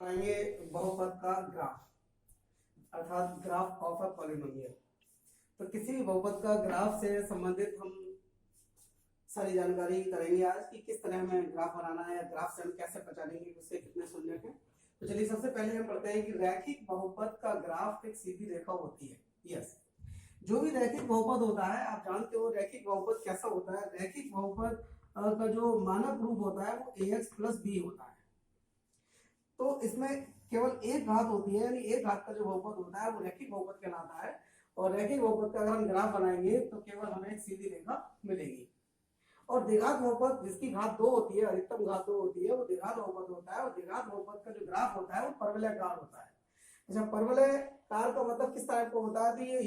बनाएंगे बहुपद का ग्राफ अर्थात ग्राफ ऑफ अ पॉलिनोमियल। तो किसी भी बहुपद का ग्राफ से संबंधित हम सारी जानकारी करेंगे आज कि किस तरह हमें ग्राफ बनाना है या ग्राफ से हम कैसे पहचानेंगे कि उसके कितने शून्य हैं। तो चलिए सबसे पहले हम पढ़ते हैं कि रैखिक बहुपद का ग्राफ एक सीधी रेखा होती है। यस, जो भी रैखिक बहुपद होता है आप जानते हो रैखिक बहुपद कैसा होता है। रैखिक बहुपद का जो मानक रूप होता है वो ax प्लस बी होता है। तो इसमें केवल एक घात होती है, यानी एक घात का जो बहुपद होता है वो रैखिक बहुपद कहलाता है। और रैखिक बहुपद का अगर हम ग्राफ बनाएंगे तो केवल हमें एक सीधी रेखा मिलेगी। और द्विघात बहुपद जिसकी घात दो होती है, अधिकतम घात दो होती है, वो द्विघात बहुपद होता है। और द्विघात बहुपद का जो ग्राफ होता है वो परवलयाकार होता है। अच्छा, परवलयाकार का मतलब किस टाइप का होता है? तो ये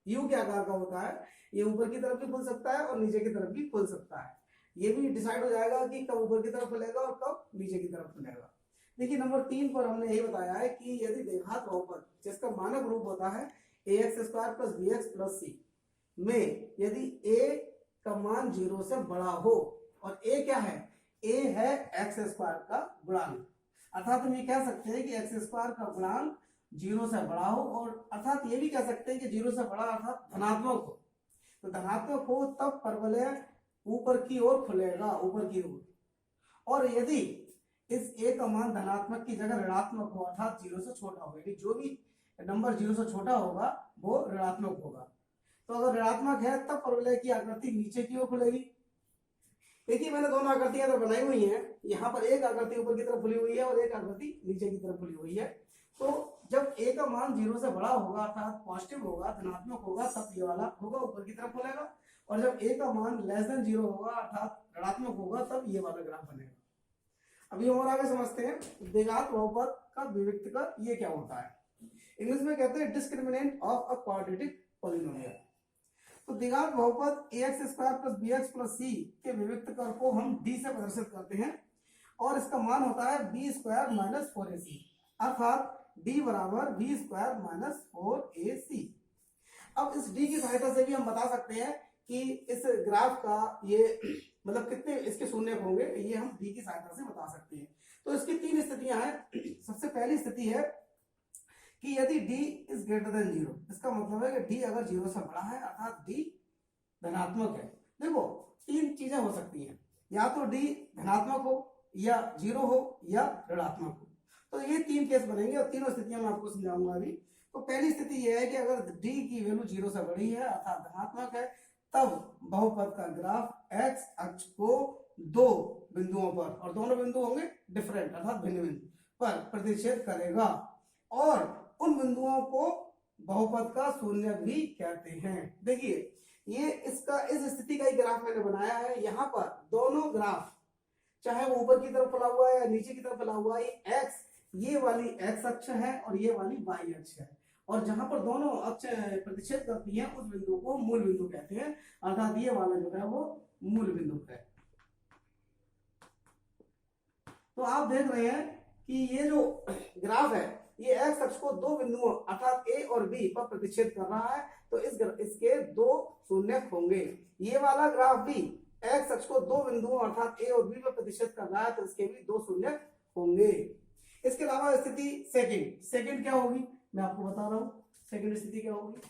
यू के आकार का होता है। ये ऊपर की तरफ भी खुल सकता है और नीचे की तरफ भी खुल सकता है। ये भी डिसाइड हो जाएगा कि कब ऊपर की तरफ खुलेगा और कब नीचे की तरफ खुलेगा। देखिए नंबर 3 पर हमने यही बताया है कि यदि द्विघात बहुपद जिसका मानक रूप होता है ax square plus bx plus c में यदि a का मान 0 से बड़ा हो, और a क्या है? a है x स्क्वायर का गुणांक, अर्थात हम ये कह सकते हैं कि x स्क्वायर का गुणांक 0 से बड़ा हो। और अर्थात ये भी कह सकते हैं कि 0 से बड़ा अर्थात धनात्मक हो। तो धनात्मक हो तब परवलय ऊपर की ओर खुलेगा, ऊपर की ओर। और यदि इस a का मान धनात्मक की जगह ऋणात्मक हो अर्थात 0 से छोटा हो, यानी जो भी नंबर 0 से छोटा होगा वो ऋणात्मक होगा। तो अगर ऋणात्मक है तब परवलय की आकृति नीचे की ओर खुलेगी। देखिए मैंने दोनों आकृतियां तो बनाई हुई हैं। यहाँ पर एक आकृति ऊपर की तरफ खुली हुई है और एक आकृति नीचे की तरफ खुली हुई है। तो जब a का मान 0 से बड़ा होगा अर्थात पॉजिटिव होगा, धनात्मक होगा, तब ये वाला होगा ऊपर की तरफ खुलेगा। और जब a का मान लेस देन 0 होगा अर्थात ऋणात्मक होगा तब ये वाला ग्राफ बनेगा। अभी और आगे समझते हैं द्विघात बहुपद का विविक्त कर ये क्या होता है। इंग्लिश में कहते हैं discriminant of a quadratic polynomial. तो द्विघात बहुपद ax square plus bx plus c के विविक्त कर को हम d से प्रदर्शित करते हैं और इसका मान होता है b स्क्वायर माइनस 4ac, अर्थात d बराबर b स्क्वायर माइनस 4ac। अब इस d की सहायता से भी हम बता सकते हैं कि इस ग्राफ का ये मतलब कितने इसके शून्य होंगे, ये हम d की सहायता से बता सकते हैं। तो इसकी तीन स्थितियां हैं। सबसे पहली स्थिति है कि यदि d इज ग्रेटर देन 0, इसका मतलब है कि d अगर 0 से बड़ा है अर्थात d धनात्मक है। देखो तीन चीजें हो सकती हैं, या तो d धनात्मक हो या 0 हो या ऋणात्मक हो। तो ये तीन केस बनेंगे और तीनों स्थितियां मैं आपको समझाऊंगा अभी। तो पहली स्थिति यह है कि अगर d की वैल्यू 0 से बड़ी है अर्थात धनात्मक है तब बहुपद का ग्राफ x अक्ष को दो बिंदुओं पर, और दोनों बिंदु होंगे डिफरेंट अर्थात भिन्न बिंदु पर प्रतिच्छेद करेगा, और उन बिंदुओं को बहुपद का शून्य भी कहते हैं। देखिए ये इसका इस स्थिति का ही ग्राफ मैंने बनाया है। यहाँ पर दोनों ग्राफ चाहे वो ऊपर की तरफ फैला हुआ है या नीचे की तरफ फैला हुआ है, x ये वाली x अक्ष है और ये वाली y अक्ष है, और जहां पर दोनों अक्ष प्रतिच्छेद करती हैं उस बिंदु को मूल बिंदु कहते हैं, अर्थात ये वाला जो है वो मूल बिंदु है। तो आप देख रहे हैं कि ये जो ग्राफ है ये x अक्ष को दो बिंदुओं अर्थात a और b पर प्रतिच्छेद कर रहा है, तो इसके दो शून्यक होंगे। ये वाला ग्राफ भी x अक्ष को दो बिंदुओं अर्थात a और b पर प्रतिच्छेद कर रहा है, तो इसके भी दो शून्यक होंगे। इसके अलावा स्थिति सेकंड क्या होगी मैं आपको बता रहा हूं। सेकंड स्थिति क्या होगी?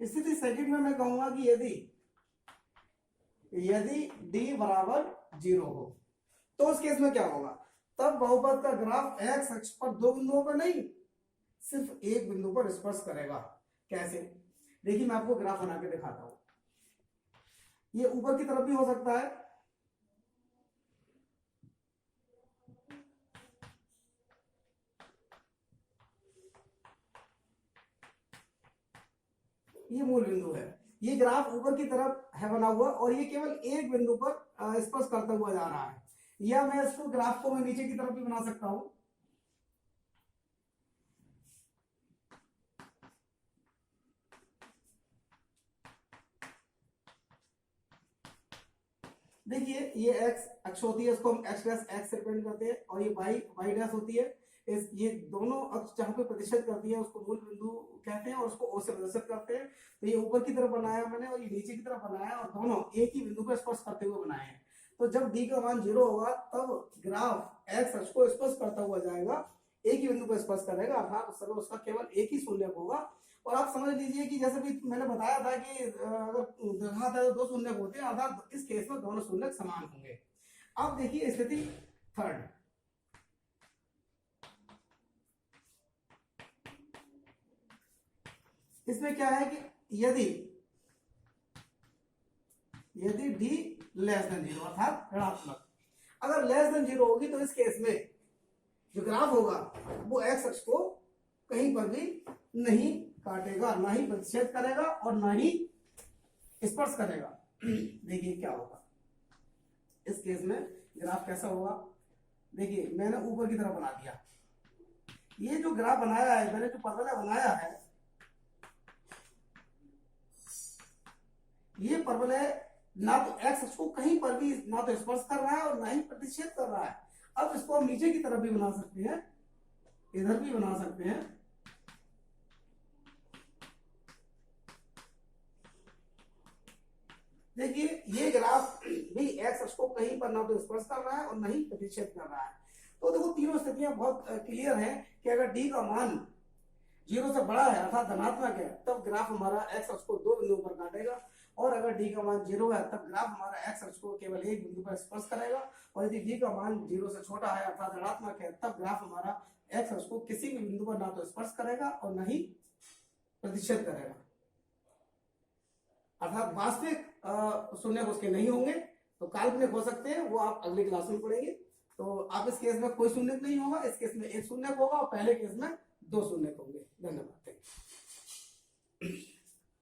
स्थिति सेकंड में मैं कहूंगा कि यदि d बराबर 0 हो तो उस केस में क्या होगा? तब बहुपद का ग्राफ x अक्ष पर दो बिंदुओं पर नहीं सिर्फ एक बिंदु पर स्पर्श करेगा। कैसे? देखिए मैं आपको ग्राफ बना के दिखाता हूं। ये ऊपर की तरफ भी हो सकता है, ये मूल बिंदु है। ये ग्राफ ऊपर की तरफ है बना हुआ और ये केवल एक बिंदु पर स्पर्श करता हुआ जा रहा है, या मैं इसको ग्राफ को मैं नीचे की तरफ भी बना सकता हूं। देखिए ये एक्स अक्ष होती है, इसको हम एक्स डैश एक्स से रिप्रेजेंट करते हैं, और ये वाई डैश होती है। इस ये दोनों अक्ष जहाँ पे प्रतिशत करती है उसको मूल बिंदु कहते हैं और उसको ओ से प्रदर्शित करते हैं। तो ये ऊपर की तरफ बनाया मैंने और ये नीचे की तरफ बनाया, और दोनों एक ही बिंदु को स्पर्श करते हुए बनाए हैं। तो जब डी का मान 0 होगा तब ग्राफ एक्स अक्ष को स्पर्श करता हुआ जाएगा, एक ही बिंदु को स्पर्श करेगा, अर्थात उस समय उसका केवल एक ही शून्य होगा। और आप समझ लीजिए कि जैसे भी मैंने बताया था कि अगर दर्शाता है तो 2 शून्य होते हैं, अर्थात इस केस में दोनों शून्य समान होंगे। अब देखिए स्थिति थर्ड, इसमें क्या है कि यदि डी लेस देन 0 अर्थात ऋणात्मक, अगर लेस देन 0 होगी तो इस केस में जो ग्राफ होगा वो एक्स अक्ष को कहीं पर भी नहीं काटेगा, ना ही प्रतिच्छेद करेगा और ना ही स्पर्श करेगा। देखिए क्या होगा इस केस में, ग्राफ कैसा होगा। देखिए मैंने ऊपर की तरफ बना दिया, ये जो ग्राफ बनाया है मैंने, जो परवलय बनाया है, ये परवलय ना तो एक्स अक्ष को कहीं पर भी ना तो स्पर्श कर रहा है और ना ही प्रतिच्छेद कर रहा है। अब इसको हम नीचे की तरफ भी बना सकते हैं, इधर भी बना सकते हैं। देखिए ये ग्राफ भी एक्स अक्ष को कहीं पर ना तो स्पर्श कर रहा है और ना ही प्रतिच्छेद कर रहा है। तो देखो तीनों स्थितियां बहुत क्लियर हैं कि अगर डी का मान 0 से बड़ा है अर्थात धनात्मक है तब ग्राफ हमारा एक्स अक्ष को 2 बिंदुओं पर काटेगा, और अगर डी का मान 0 है तब ग्राफ हमारा एक्स अक्ष को केवल एक बिंदु पर स्पर्श करेगा, और यदि डी का मान 0 से छोटा है अर्थात ऋणात्मक है तब ग्राफ हमारा एक्स अक्ष को किसी भी बिंदु पर ना तो स्पर्श करेगा और ना ही प्रतिच्छेद करेगा, अर्थात वास्तविक शून्य उसके नहीं होंगे, तो काल्पनिक हो सकते हैं, वो आप अगली क्लास में पढ़ेंगे। तो आप इस केस में कोई शून्य नहीं होगा, इस केस में एक शून्य होगा और पहले केस में 2 शून्य होगा।